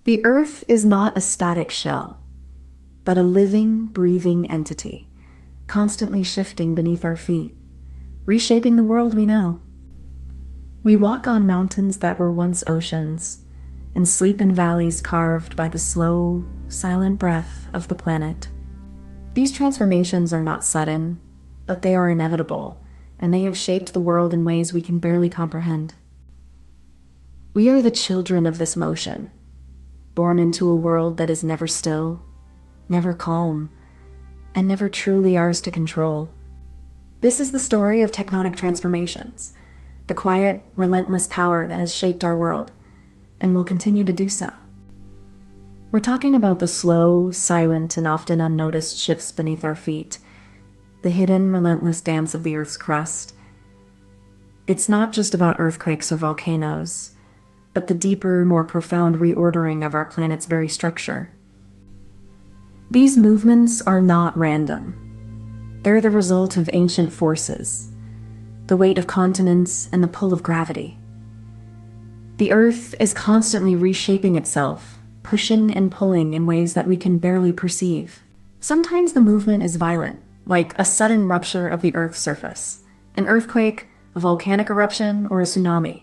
The Earth is not a static shell, but a living, breathing entity, constantly shifting beneath our feet, reshaping the world we know. We walk on mountains that were once oceans, and sleep in valleys carved by the slow, silent breath of the planet. These transformations are not sudden, but they are inevitable, and they have shaped the world in ways we can barely comprehend. We are the children of this motion, born into a world that is never still, never calm, and never truly ours to control. This is the story of tectonic transformations, the quiet, relentless power that has shaped our world, and will continue to do so. We're talking about the slow, silent, and often unnoticed shifts beneath our feet, the hidden, relentless dance of the Earth's crust. It's not just about earthquakes or volcanoes, but the deeper, more profound reordering of our planet's very structure. These movements are not random. They're the result of ancient forces, the weight of continents and the pull of gravity. The Earth is constantly reshaping itself, pushing and pulling in ways that we can barely perceive. Sometimes the movement is violent, like a sudden rupture of the Earth's surface, an earthquake, a volcanic eruption, or a tsunami.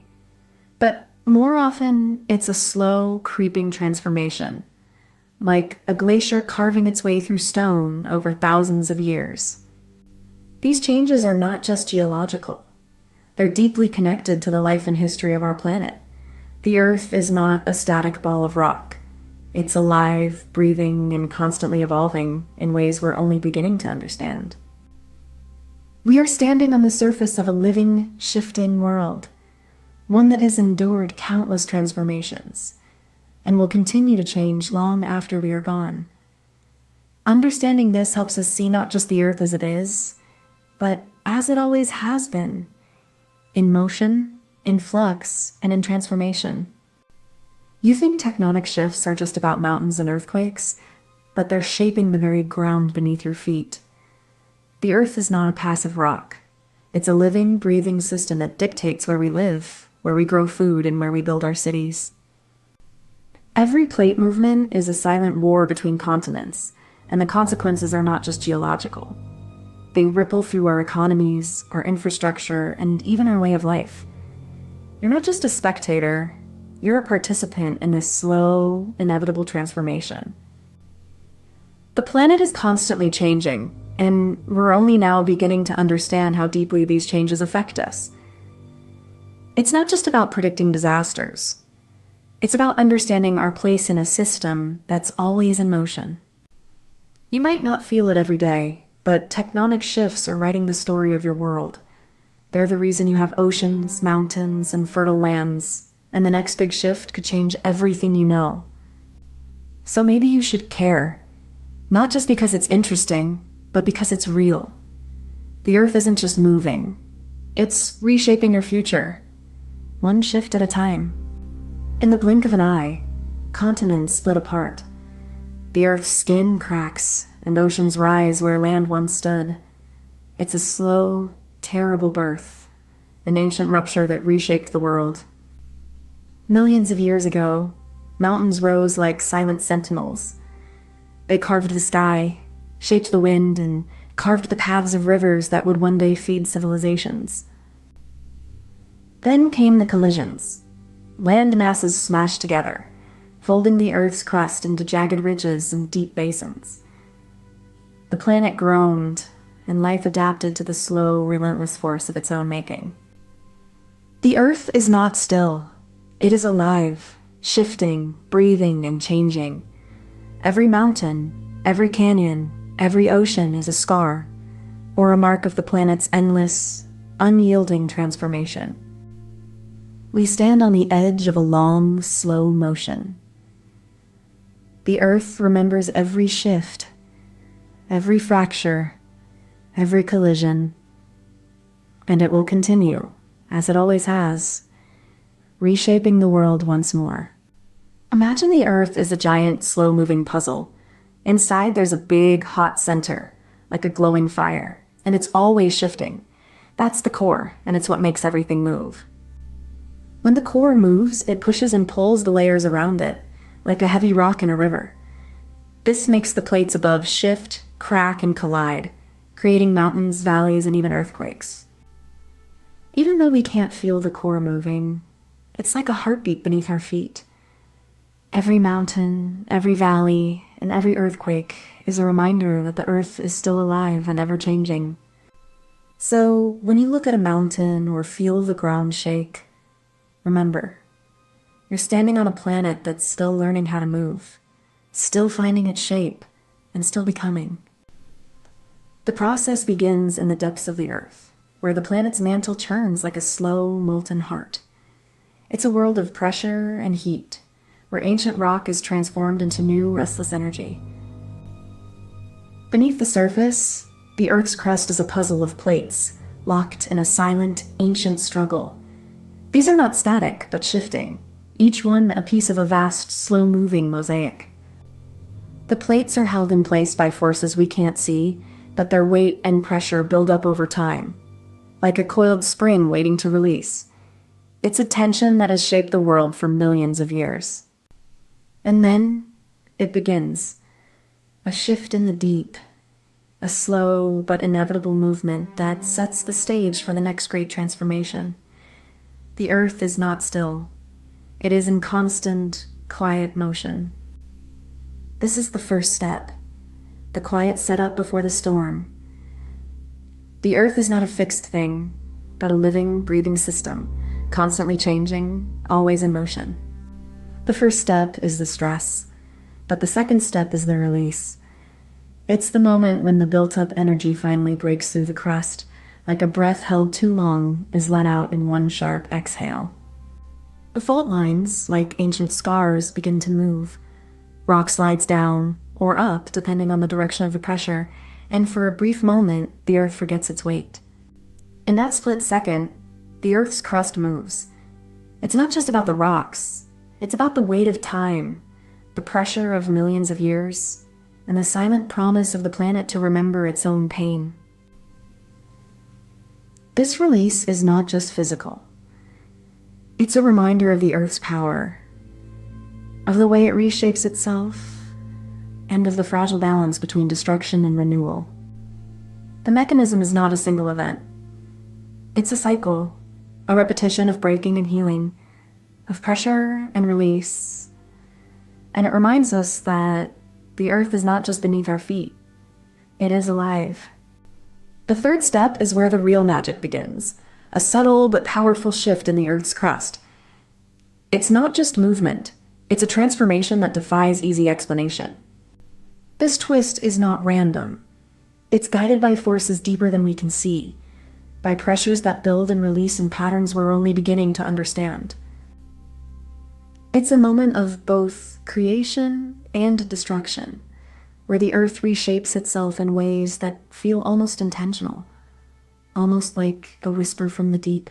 But more often, it's a slow, creeping transformation, like a glacier carving its way through stone over thousands of years. These changes are not just geological. They're deeply connected to the life and history of our planet. The Earth is not a static ball of rock. It's alive, breathing, and constantly evolving in ways we're only beginning to understand. We are standing on the surface of a living, shifting world, one that has endured countless transformations and will continue to change long after we are gone. Understanding this helps us see not just the Earth as it is, but as it always has been, in motion, in flux, and in transformation. You think tectonic shifts are just about mountains and earthquakes, but they're shaping the very ground beneath your feet. The Earth is not a passive rock. It's a living, breathing system that dictates where we live, where we grow food, and where we build our cities. Every plate movement is a silent war between continents, and the consequences are not just geological. They ripple through our economies, our infrastructure, and even our way of life. You're not just a spectator, you're a participant in this slow, inevitable transformation. The planet is constantly changing, and we're only now beginning to understand how deeply these changes affect us. It's not just about predicting disasters. It's about understanding our place in a system that's always in motion. You might not feel it every day, but tectonic shifts are writing the story of your world. They're the reason you have oceans, mountains, and fertile lands, and the next big shift could change everything you know. So maybe you should care, not just because it's interesting, but because it's real. The Earth isn't just moving, it's reshaping your future, one shift at a time. In the blink of an eye, continents split apart. The Earth's skin cracks, and oceans rise where land once stood. It's a slow, terrible birth, an ancient rupture that reshaped the world. Millions of years ago, mountains rose like silent sentinels. They carved the sky, shaped the wind, and carved the paths of rivers that would one day feed civilizations. Then came the collisions. Land masses smashed together, folding the Earth's crust into jagged ridges and deep basins. The planet groaned, and life adapted to the slow, relentless force of its own making. The Earth is not still. It is alive, shifting, breathing, and changing. Every mountain, every canyon, every ocean is a scar, or a mark of the planet's endless, unyielding transformation. We stand on the edge of a long, slow motion. The Earth remembers every shift, every fracture, every collision, and it will continue, as it always has, reshaping the world once more. Imagine the Earth is a giant, slow-moving puzzle. Inside there's a big, hot center, like a glowing fire, and it's always shifting. That's the core, and it's what makes everything move. When the core moves, it pushes and pulls the layers around it, like a heavy rock in a river. This makes the plates above shift, crack, and collide, creating mountains, valleys, and even earthquakes. Even though we can't feel the core moving, it's like a heartbeat beneath our feet. Every mountain, every valley, and every earthquake is a reminder that the earth is still alive and ever-changing. So, when you look at a mountain or feel the ground shake, remember, you're standing on a planet that's still learning how to move, still finding its shape, and still becoming. The process begins in the depths of the earth, where the planet's mantle churns like a slow, molten heart. It's a world of pressure and heat, where ancient rock is transformed into new, restless energy. Beneath the surface, the Earth's crust is a puzzle of plates, locked in a silent, ancient struggle. These are not static, but shifting, each one a piece of a vast, slow-moving mosaic. The plates are held in place by forces we can't see, but their weight and pressure build up over time, like a coiled spring waiting to release. It's a tension that has shaped the world for millions of years. And then it begins. A shift in the deep. A slow but inevitable movement that sets the stage for the next great transformation. The earth is not still. It is in constant, quiet motion. This is the first step. The quiet setup before the storm. The earth is not a fixed thing, but a living, breathing system, constantly changing, always in motion. The first step is the stress, but the second step is the release. It's the moment when the built-up energy finally breaks through the crust, like a breath held too long is let out in one sharp exhale. The fault lines, like ancient scars, begin to move. Rock slides down, or up, depending on the direction of the pressure, and for a brief moment, the earth forgets its weight. In that split second, the earth's crust moves. It's not just about the rocks. It's about the weight of time, the pressure of millions of years, and the silent promise of the planet to remember its own pain. This release is not just physical. It's a reminder of the Earth's power, of the way it reshapes itself, and of the fragile balance between destruction and renewal. The mechanism is not a single event. It's a cycle, a repetition of breaking and healing, of pressure and release. And it reminds us that the earth is not just beneath our feet. It is alive. The third step is where the real magic begins, a subtle but powerful shift in the earth's crust. It's not just movement. It's a transformation that defies easy explanation. This twist is not random. It's guided by forces deeper than we can see, by pressures that build and release in patterns we're only beginning to understand. It's a moment of both creation and destruction, where the earth reshapes itself in ways that feel almost intentional, almost like a whisper from the deep.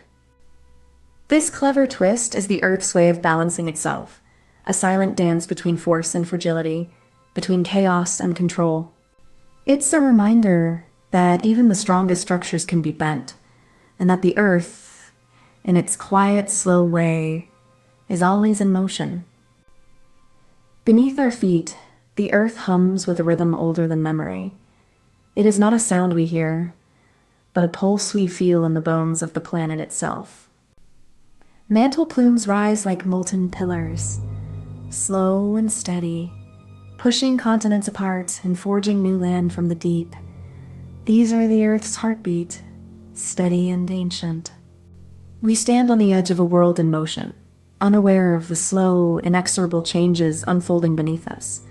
This clever twist is the earth's way of balancing itself, a silent dance between force and fragility, between chaos and control. It's a reminder that even the strongest structures can be bent, and that the earth, in its quiet, slow way, is always in motion. Beneath our feet, the earth hums with a rhythm older than memory. It is not a sound we hear, but a pulse we feel in the bones of the planet itself. Mantle plumes rise like molten pillars, slow and steady, pushing continents apart and forging new land from the deep. These are the earth's heartbeat, steady and ancient. We stand on the edge of a world in motion, unaware of the slow, inexorable changes unfolding beneath us.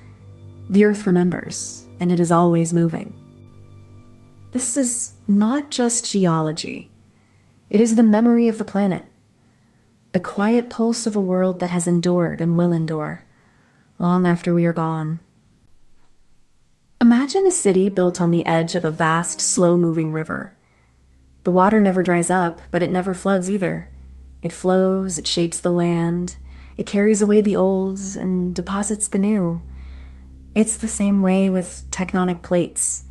The earth remembers, and it is always moving. This is not just geology. It is the memory of the planet, the quiet pulse of a world that has endured and will endure, long after we are gone. Imagine a city built on the edge of a vast, slow-moving river. The water never dries up, but it never floods either. It flows, it shapes the land, it carries away the old and deposits the new. It's the same way with tectonic plates.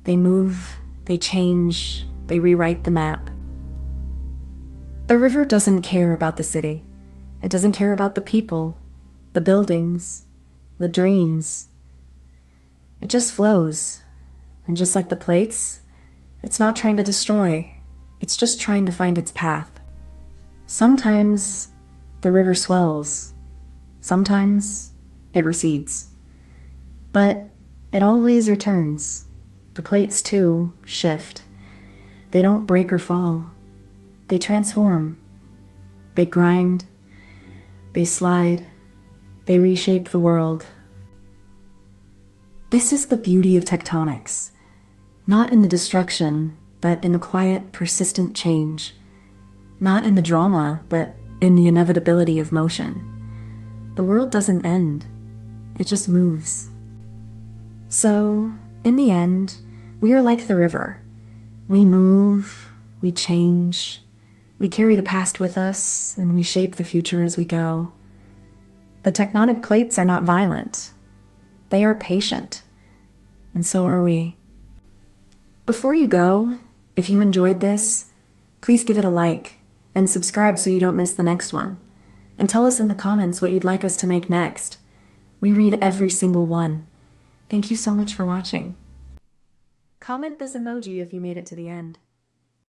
They move, they change, they rewrite the map. The river doesn't care about the city. It doesn't care about the people, the buildings, the dreams. It just flows. And just like the plates, it's not trying to destroy. It's just trying to find its path. Sometimes the river swells. Sometimes it recedes. But it always returns. The plates, too, shift. They don't break or fall. They transform. They grind. They slide. They reshape the world. This is the beauty of tectonics. Not in the destruction, but in the quiet, persistent change. Not in the drama, but in the inevitability of motion. The world doesn't end. It just moves. So, in the end, we are like the river. We move, we change, we carry the past with us, and we shape the future as we go. The tectonic plates are not violent. They are patient. And so are we. Before you go, if you enjoyed this, please give it a like and subscribe so you don't miss the next one. And tell us in the comments what you'd like us to make next. We read every single one. Thank you so much for watching. Comment this emoji if you made it to the end.